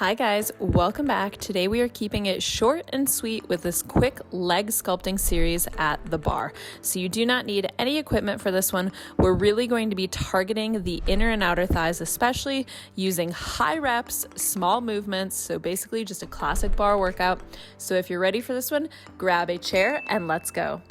Hi guys, welcome back. Today we are keeping it short and sweet with this quick leg sculpting series at the bar. So you do not need any equipment for this one. We're really going to be targeting the inner and outer thighs, especially using high reps, small movements. So basically just a classic bar workout. So if you're ready for this one, grab a chair and let's go.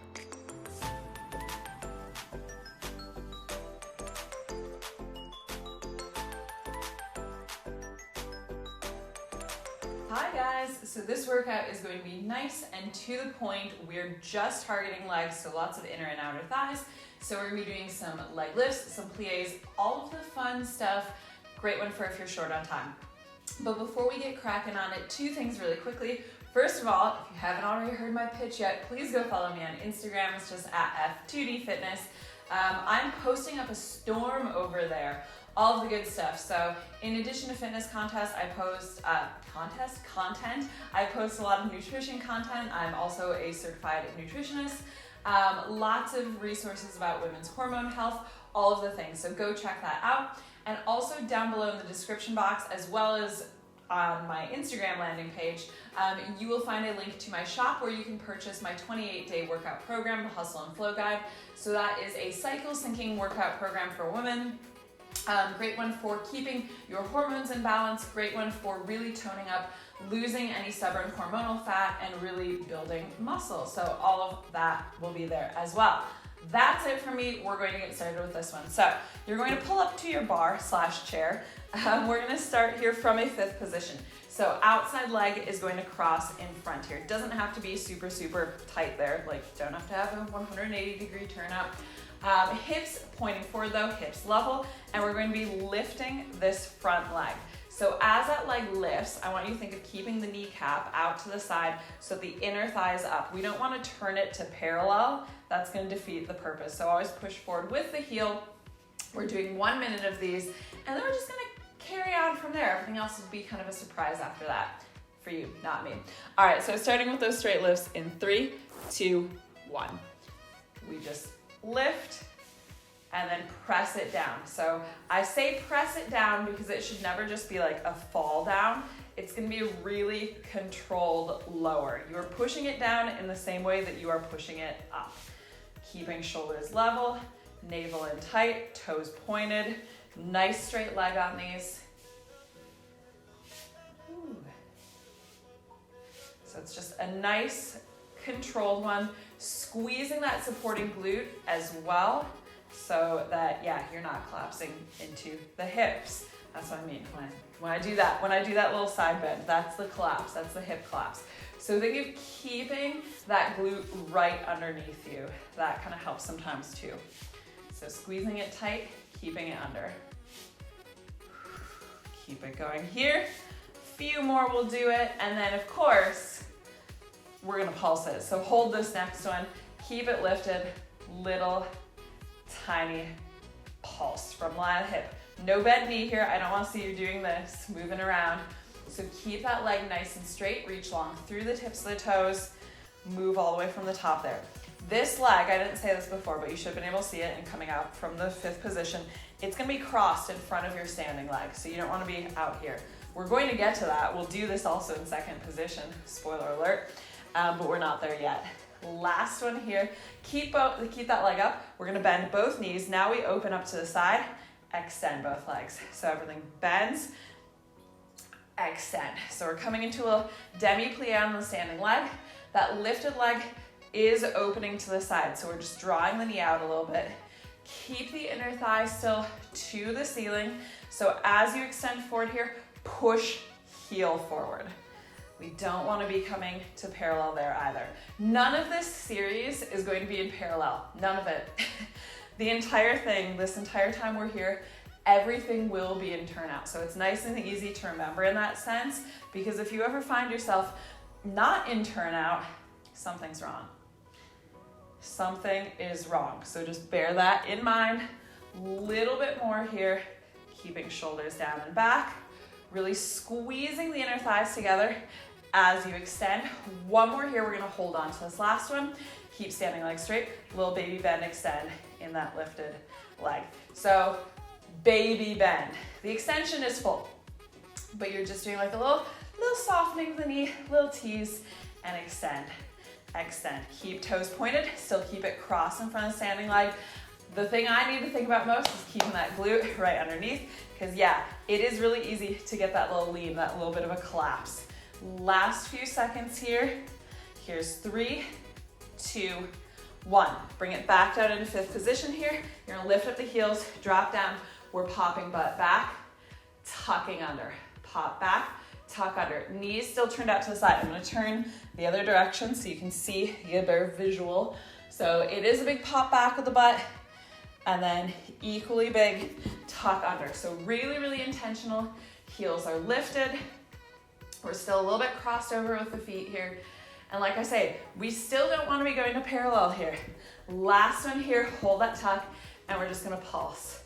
Hi guys, so this workout is going to be nice and to the point. We're just targeting legs, so lots of inner and outer thighs. So we're going to be doing some leg lifts, some plies, all of the fun stuff. Great one for if you're short on time. But before we get cracking on it, two things really quickly. First of all, if you haven't already heard my pitch yet, please go follow me on Instagram. It's just at F2D Fitness. I'm posting up a storm over there. All of the good stuff. So in addition to fitness contests, I post content. I post a lot of nutrition content. I'm also a certified nutritionist. Lots of resources about women's hormone health, all of the things. So go check that out. And also down below in the description box, as well as on my Instagram landing page, you will find a link to my shop where you can purchase my 28-day workout program, the Hustle and Flow Guide. So that is a cycle syncing workout program for women. Great one for keeping your hormones in balance, great one for really toning up, losing any stubborn hormonal fat, and really building muscle. So all of that will be there as well. That's it for me. We're going to get started with this one. So you're going to pull up to your bar / chair. We're going to start here from a fifth position. So outside leg is going to cross in front here. It doesn't have to be super tight there. Like, don't have to have a 180-degree turn up. Hips pointing forward though, hips level, and we're going to be lifting this front leg. So as that leg lifts, I want you to think of keeping the kneecap out to the side so the inner thigh is up. We don't want to turn it to parallel. That's going to defeat the purpose. So always push forward with the heel. We're doing 1 minute of these, and then we're just going to carry on from there. Everything else will be kind of a surprise after that for you, not me. All right, so starting with those straight lifts in 3, 2, 1. We just lift and then press it down. So I say press it down because it should never just be like a fall down. It's gonna be a really controlled lower. You are pushing it down in the same way that you are pushing it up. Keeping shoulders level, navel in tight, toes pointed, nice straight leg on these. Ooh. So it's just a nice controlled one, squeezing that supporting glute as well so that, yeah, you're not collapsing into the hips. That's what I mean when I do that. When I do that little side bend, that's the collapse, that's the hip collapse. So think of keeping that glute right underneath you. That kind of helps sometimes too. So squeezing it tight, keeping it under. Keep it going here. Few more will do it, and then of course, we're gonna pulse it. So hold this next one, keep it lifted, little tiny pulse from line of hip. No bent knee here, I don't wanna see you doing this, moving around. So keep that leg nice and straight, reach long through the tips of the toes, move all the way from the top there. This leg, I didn't say this before, but you should have been able to see it and coming out from the fifth position, it's gonna be crossed in front of your standing leg, so you don't wanna be out here. We're going to get to that. We'll do this also in second position, spoiler alert. But we're not there yet. Last one here, keep that leg up. We're gonna bend both knees. Now we open up to the side, extend both legs. So everything bends, extend. So we're coming into a little demi-plie on the standing leg. That lifted leg is opening to the side. So we're just drawing the knee out a little bit. Keep the inner thigh still to the ceiling. So as you extend forward here, push heel forward. We don't want to be coming to parallel there either. None of this series is going to be in parallel. None of it. The entire thing, this entire time we're here, everything will be in turnout. So it's nice and easy to remember in that sense, because if you ever find yourself not in turnout, something's wrong. Something is wrong. So just bear that in mind. Little bit more here, keeping shoulders down and back, really squeezing the inner thighs together as you extend. One more here, we're gonna hold on to this last one. Keep standing leg straight, little baby bend, extend in that lifted leg. So baby bend, the extension is full. but you're just doing like a little softening of the knee, little tease, and extend, extend. Keep toes pointed, still keep it crossed in front of standing leg. The thing I need to think about most is keeping that glute right underneath, because yeah, it is really easy to get that little lean, that little bit of a collapse. Last few seconds here. Here's 3, 2, 1. Bring it back down into fifth position here. You're gonna lift up the heels, drop down. We're popping butt back, tucking under. Pop back, tuck under. Knees still turned out to the side. I'm gonna turn the other direction so you can see, you get a better visual. So it is a big pop back with the butt, and then equally big tuck under. So really, really intentional. Heels are lifted. We're still a little bit crossed over with the feet here. And like I say, we still don't want to be going to parallel here. Last one here, hold that tuck, and we're just gonna pulse.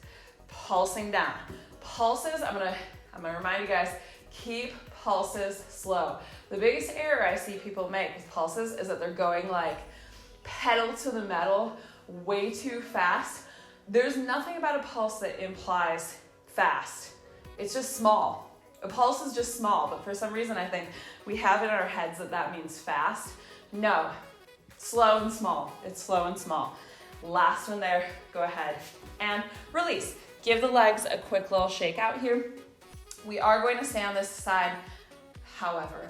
Pulsing down. Pulses, I'm gonna remind you guys, keep pulses slow. The biggest error I see people make with pulses is that they're going like pedal to the metal way too fast. There's nothing about a pulse that implies fast. It's just small. A pulse is just small, but for some reason I think we have in our heads that that means fast. No, slow and small. It's slow and small. Last one there, go ahead and release. Give the legs a quick little shake out here. We are going to stay on this side, however.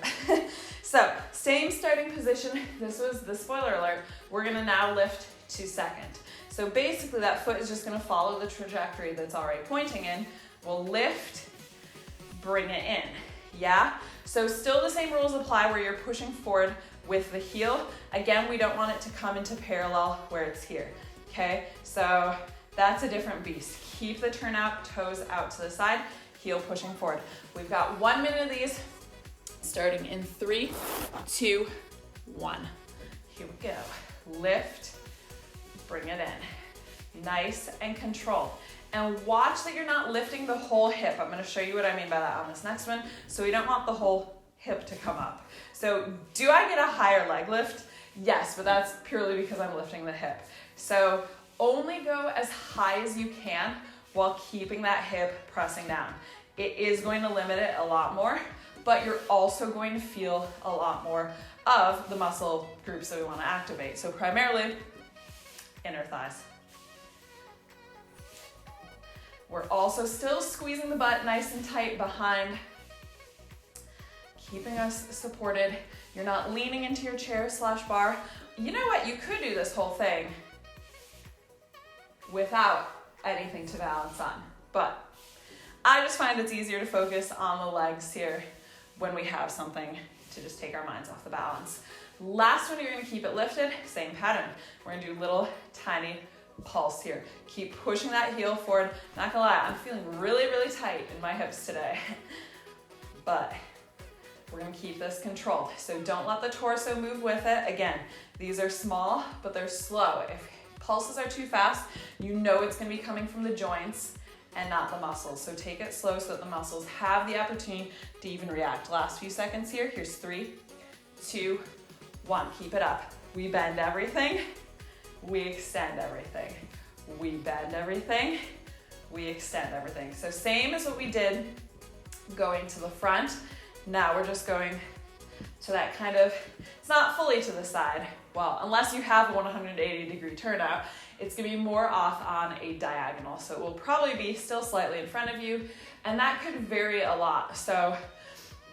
So, same starting position. This was the spoiler alert. We're gonna now lift to second. So basically that foot is just gonna follow the trajectory that's already pointing in. We'll lift, bring it in, yeah? So still the same rules apply where you're pushing forward with the heel. Again, we don't want it to come into parallel where it's here, okay? So that's a different beast. Keep the turnout, toes out to the side, heel pushing forward. We've got 1 minute of these, starting in 3, 2, 1. Here we go. Lift, bring it in. Nice and controlled. And watch that you're not lifting the whole hip. I'm gonna show you what I mean by that on this next one. So we don't want the whole hip to come up. So do I get a higher leg lift? Yes, but that's purely because I'm lifting the hip. So only go as high as you can while keeping that hip pressing down. It is going to limit it a lot more, but you're also going to feel a lot more of the muscle groups that we want to activate. So primarily inner thighs. We're also still squeezing the butt nice and tight behind, keeping us supported. You're not leaning into your chair / bar. You know what? You could do this whole thing without anything to balance on, but I just find it's easier to focus on the legs here when we have something to just take our minds off the balance. Last one, you're gonna keep it lifted, same pattern. We're gonna do little tiny pulse here. Keep pushing that heel forward. Not gonna lie, I'm feeling really, really tight in my hips today, but we're gonna keep this controlled. So don't let the torso move with it. Again, these are small, but they're slow. If pulses are too fast, you know it's gonna be coming from the joints and not the muscles. So take it slow so that the muscles have the opportunity to even react. Last few seconds here. Here's 3, 2, 1. Keep it up. We bend everything. We extend everything. We bend everything. We extend everything. So same as what we did going to the front. Now we're just going to that kind of, it's not fully to the side. Well, unless you have a 180-degree turnout, it's gonna be more off on a diagonal. So it will probably be still slightly in front of you, and that could vary a lot. So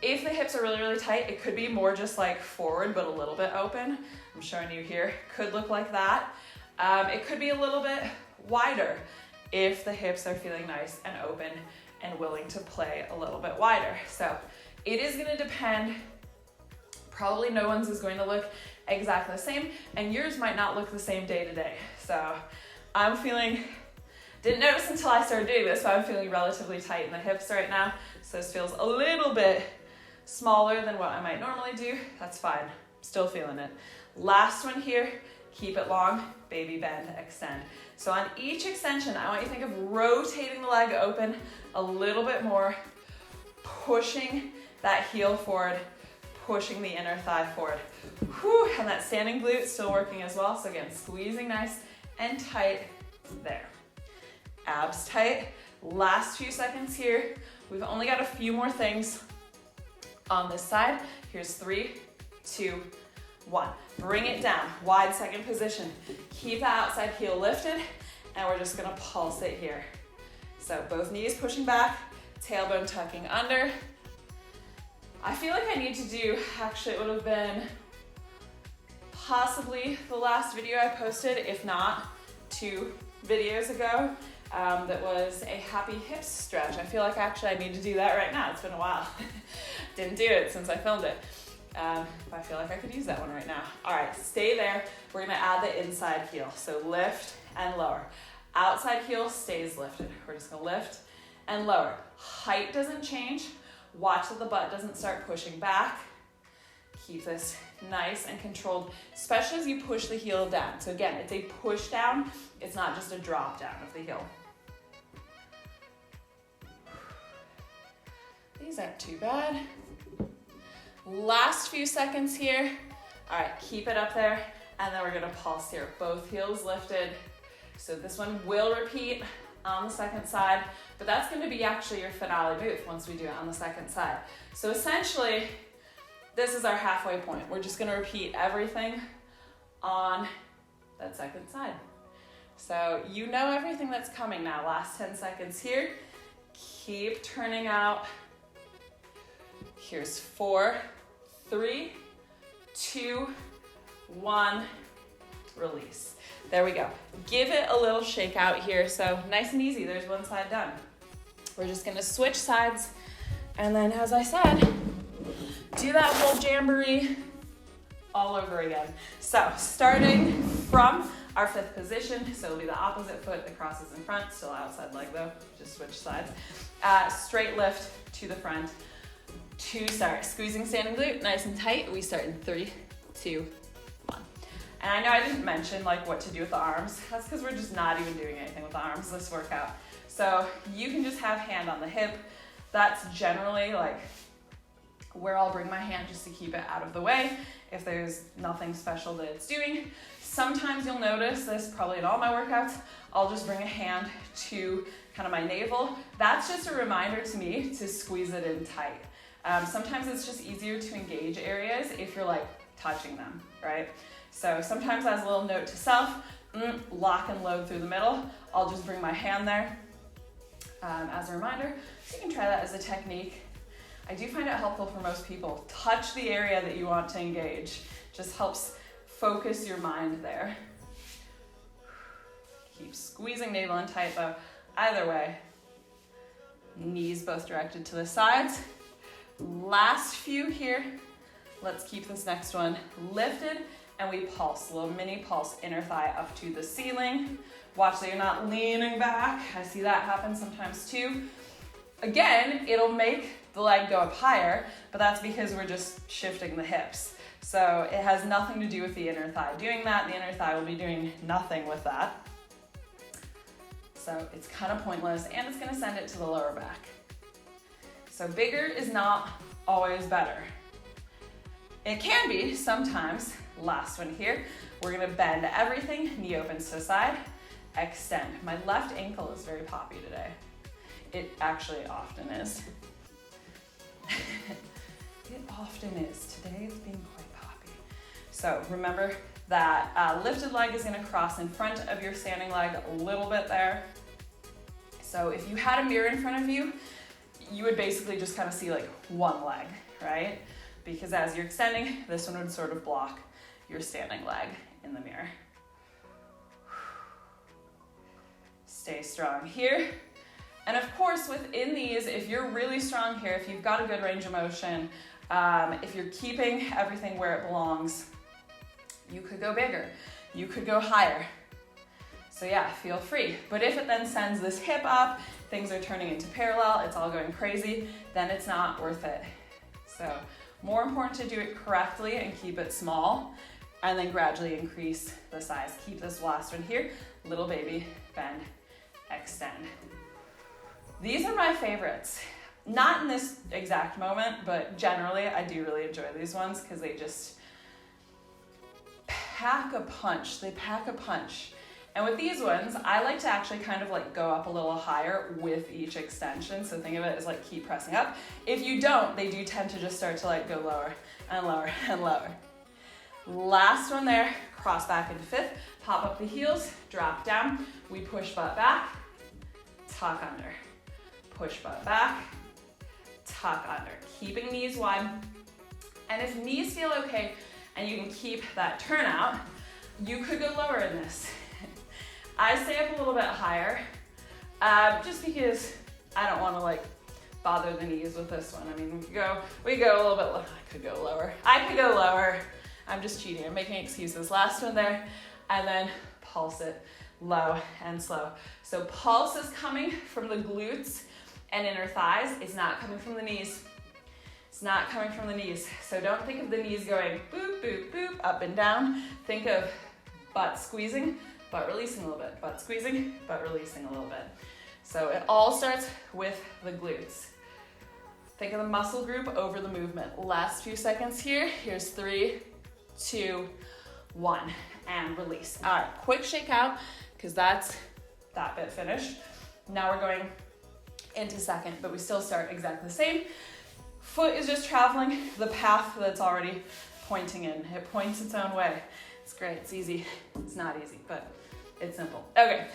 if the hips are really, really tight, it could be more just like forward, but a little bit open. I'm showing you here, could look like that. It could be a little bit wider if the hips are feeling nice and open and willing to play a little bit wider. So it is gonna depend. Probably no one's is going to look exactly the same, and yours might not look the same day to day. So I'm feeling, didn't notice until I started doing this, but I'm feeling relatively tight in the hips right now. So this feels a little bit smaller than what I might normally do. That's fine, still feeling it. Last one here, keep it long, baby bend, extend. So on each extension, I want you to think of rotating the leg open a little bit more, pushing that heel forward, pushing the inner thigh forward. Whew, and that standing glute still working as well. So again, squeezing nice and tight there. Abs tight. Last few seconds here. We've only got a few more things on this side. Here's 3, 2, 1. Bring it down, wide second position. Keep the outside heel lifted, and we're just gonna pulse it here. So both knees pushing back, tailbone tucking under. I feel like I need to do, actually it would have been possibly the last video I posted, if not 2 videos ago, that was a happy hips stretch. I feel like actually I need to do that right now. It's been a while. Didn't do it since I filmed it. I feel like I could use that one right now. All right, stay there. We're gonna add the inside heel. So lift and lower. Outside heel stays lifted. We're just gonna lift and lower. Height doesn't change. Watch that the butt doesn't start pushing back. Keep this nice and controlled, especially as you push the heel down. So again, it's a push down. It's not just a drop down of the heel. These aren't too bad. Last few seconds here. All right, keep it up there. And then we're gonna pulse here. Both heels lifted. So this one will repeat on the second side, but that's gonna be actually your finale move once we do it on the second side. So essentially, this is our halfway point. We're just gonna repeat everything on that second side. So you know everything that's coming now. Last 10 seconds here. Keep turning out. Here's 4, 3, 2, 1, release. There we go. Give it a little shake out here. So nice and easy, there's one side done. We're just gonna switch sides. And then as I said, do that whole jamboree all over again. So starting from our 5th position, so it'll be the opposite foot that crosses in front, still outside leg though, just switch sides. Straight lift to the front. Squeezing standing glute, nice and tight. We start in 3, 2, 1. And I know I didn't mention like what to do with the arms. That's because we're just not even doing anything with the arms this workout. So you can just have hand on the hip. That's generally like where I'll bring my hand just to keep it out of the way if there's nothing special that it's doing. Sometimes you'll notice this, probably in all my workouts, I'll just bring a hand to kind of my navel. That's just a reminder to me to squeeze it in tight. Sometimes it's just easier to engage areas if you're like touching them, right? So sometimes as a little note to self, lock and load through the middle. I'll just bring my hand there as a reminder. So you can try that as a technique. I do find it helpful for most people. Touch the area that you want to engage. Just helps focus your mind there. Keep squeezing navel in tight though. Either way, knees both directed to the sides. Last few here. Let's keep this next one lifted and we pulse, a little mini pulse, inner thigh up to the ceiling. Watch that you're not leaning back. I see that happen sometimes too. Again, it'll make the leg go up higher, but that's because we're just shifting the hips. So it has nothing to do with the inner thigh. Doing that, the inner thigh will be doing nothing with that. So it's kind of pointless and it's gonna send it to the lower back. So bigger is not always better. It can be sometimes. Last one here. We're gonna bend everything, knee opens to the side, extend. My left ankle is very poppy today. It actually often is. It often is. Today it's being quite poppy. So remember that lifted leg is gonna cross in front of your standing leg a little bit there. So if you had a mirror in front of you, you would basically just kind of see like one leg, right? Because as you're extending, this one would sort of block your standing leg in the mirror. Stay strong here. And of course, within these, if you're really strong here, if you've got a good range of motion, if you're keeping everything where it belongs, you could go bigger, you could go higher. So yeah, feel free. But if it then sends this hip up, things are turning into parallel, it's all going crazy, then it's not worth it. So more important to do it correctly and keep it small, and then gradually increase the size. Keep this last one here, little baby, bend, extend. These are my favorites. Not in this exact moment, but generally I do really enjoy these ones because they just pack a punch. They pack a punch. And with these ones, I like to actually kind of like go up a little higher with each extension. So think of it as like keep pressing up. If you don't, they do tend to just start to like go lower and lower and lower. Last one there, cross back into fifth, pop up the heels, drop down. We push butt back, tuck under. Push butt back, tuck under. Keeping knees wide. And if knees feel okay and you can keep that turnout, you could go lower in this. I stay up a little bit higher, just because I don't want to like bother the knees with this one. I mean, we go a little bit lower. I could go lower. I'm just cheating. I'm making excuses. Last one there, and then pulse it low and slow. So pulse is coming from the glutes and inner thighs. It's not coming from the knees. It's not coming from the knees. So don't think of the knees going boop, boop, boop, up and down. Think of butt squeezing, butt releasing a little bit, butt squeezing, butt releasing a little bit. So it all starts with the glutes. Think of the muscle group over the movement. Last few seconds here. Here's 3, 2, 1, and release. All right, quick shake out, because that's that bit finished. Now we're going into second, but we still start exactly the same. Foot is just traveling the path that's already pointing in. It points its own way. It's great, it's easy. It's not easy, but it's simple. Okay,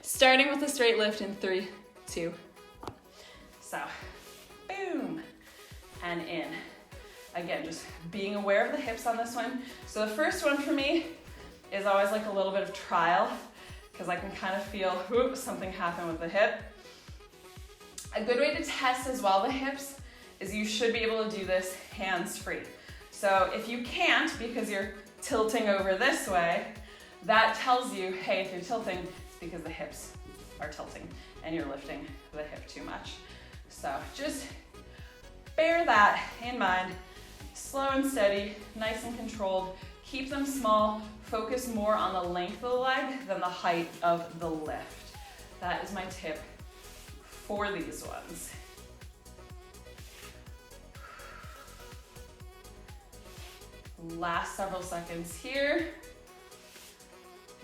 starting with a straight lift in 3, 2, 1. So, boom, and in. Again, just being aware of the hips on this one. So the first one for me is always like a little bit of trial, because I can kind of feel, whoop, something happen with the hip. A good way to test as well the hips is you should be able to do this hands-free. So if you can't because you're tilting over this way, that tells you, hey, if you're tilting, it's because the hips are tilting and you're lifting the hip too much. So just bear that in mind. Slow and steady, nice and controlled. Keep them small. Focus more on the length of the leg than the height of the lift. That is my tip for these ones. Last several seconds here.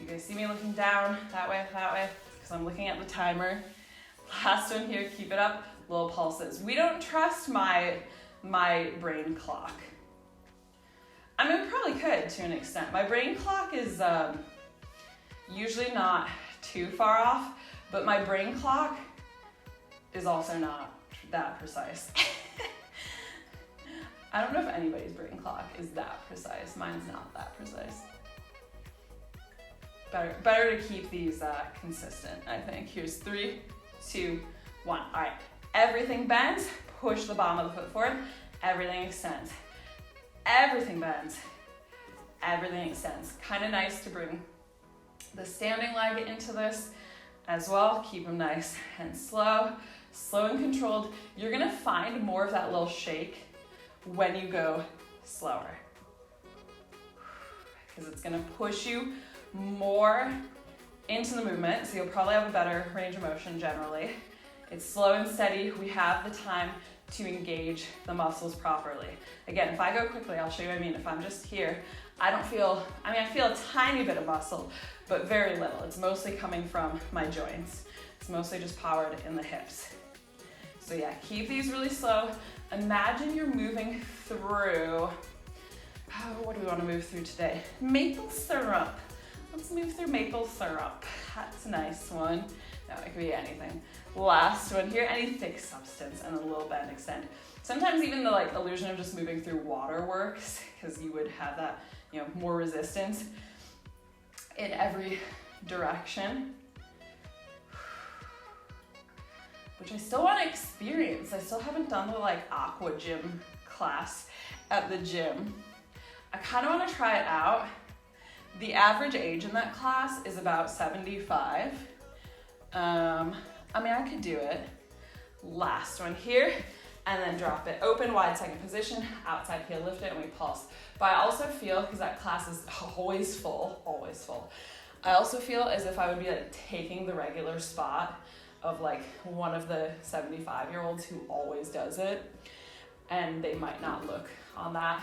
You guys see me looking down that way, because I'm looking at the timer. Last one here, keep it up, little pulses. We don't trust my brain clock. I mean, we probably could to an extent. My brain clock is usually not too far off, but my brain clock is also not that precise. I don't know if anybody's brain clock is that precise. Mine's not that precise. Better to keep these consistent, I think. Here's 3, 2, 1. All right, everything bends. Push the bottom of the foot forward. Everything extends. Everything bends. Everything extends. Kind of nice to bring the standing leg into this as well. Keep them nice and slow. Slow and controlled. You're gonna find more of that little shake when you go slower, because it's gonna push you more into the movement, so you'll probably have a better range of motion generally. It's slow and steady. We have the time to engage the muscles properly. Again, if I go quickly, I'll show you what I mean. If I'm just here, I feel a tiny bit of muscle, but very little. It's mostly coming from my joints. It's mostly just powered in the hips. So yeah, keep these really slow. Imagine you're moving through, what do we want to move through today? Maple syrup. Let's move through maple syrup. That's a nice one. No, it could be anything. Last one here, any thick substance, and a little bend extend. Sometimes even the like illusion of just moving through water works, because you would have that, more resistance in every direction. Which I still want to experience. I still haven't done the like aqua gym class at the gym. I kind of want to try it out. The average age in that class is about 75. I mean, I could do it. Last one here, and then drop it. Open, wide second position, outside heel, lift it, and we pulse. But I also feel, because that class is always full, I also feel as if I would be like taking the regular spot of like one of the 75-year-olds who always does it, and they might not look on that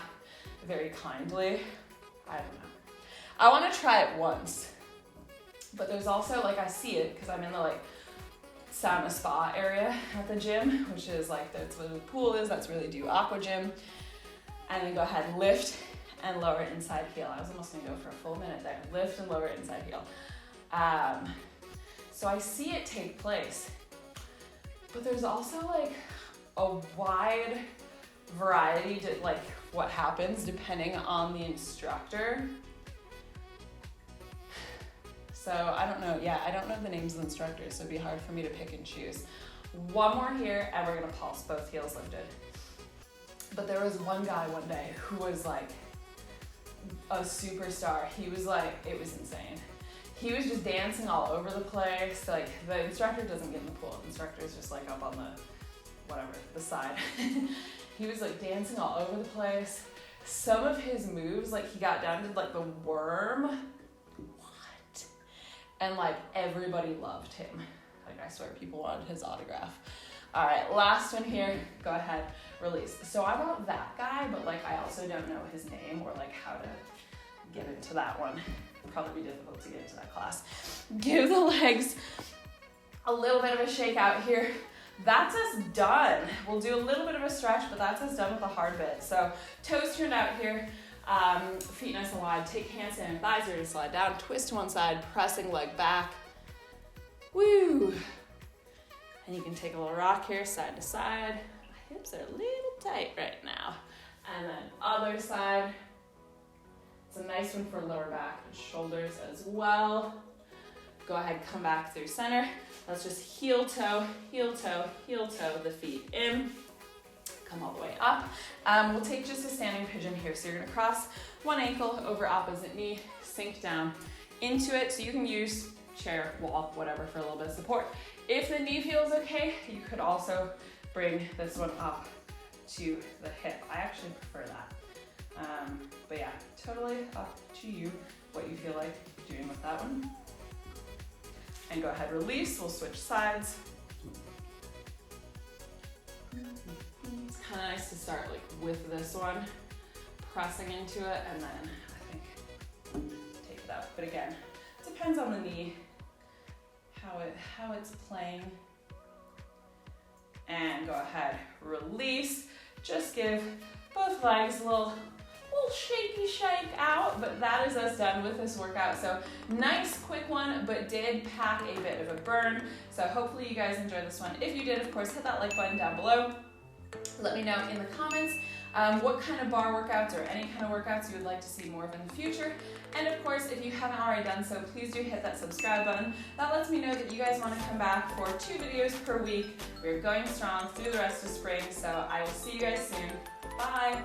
very kindly. I don't know. I want to try it once But there's also, like, I see it because I'm in the like sauna spa area at the gym, which is like, that's where the pool is, that's where they do aqua gym. And then go ahead and lift and lower inside heel. I was almost gonna go for a full minute there. Lift and lower inside heel. So I see it take place, but there's also like a wide variety to like what happens depending on the instructor. So I don't know, I don't know the names of the instructors, so it'd be hard for me to pick and choose. One more here, and we're gonna pulse, both heels lifted. But there was one guy one day who was like a superstar. He was like, it was insane. He was just dancing all over the place. Like, the instructor doesn't get in the pool. The instructor is just like up on the, whatever, the side. He was like dancing all over the place. Some of his moves, like he got down to like the worm. What? And like everybody loved him. Like, I swear people wanted his autograph. All right, last one here. Go ahead, release. So I want that guy, but like I also don't know his name or like how to get into that one. It'd probably be difficult to get into that class. Give the legs a little bit of a shake out here. That's us done. We'll do a little bit of a stretch, but that's us done with the hard bit. So toes turned out here, feet nice and wide. Take hands and thighs ready to slide down. Twist to one side, pressing leg back. Woo! And you can take a little rock here, side to side. My hips are a little tight right now. And then other side. It's a nice one for lower back and shoulders as well. Go ahead, come back through center. Let's just heel toe, heel toe, heel toe, the feet in. Come all the way up. We'll take just a standing pigeon here. So you're gonna cross one ankle over opposite knee, sink down into it. So you can use chair, wall, whatever for a little bit of support. If the knee feels okay, you could also bring this one up to the hip. I actually prefer that. But yeah, totally up to you what you feel like doing with that one. And go ahead, release. We'll switch sides. It's kind of nice to start like with this one, pressing into it, and then I think take it out. But again, it depends on the knee, how it's playing. And go ahead, release. Just give both legs a little shaky shake out, but that is us done with this workout. So nice quick one, but did pack a bit of a burn. So hopefully you guys enjoyed this one. If you did, of course, hit that like button down below. Let me know in the comments what kind of bar workouts or any kind of workouts you would like to see more of in the future. And of course, if you haven't already done so, please do hit that subscribe button. That lets me know that you guys want to come back for 2 videos per week. We're going strong through the rest of spring, so I will see you guys soon. Bye!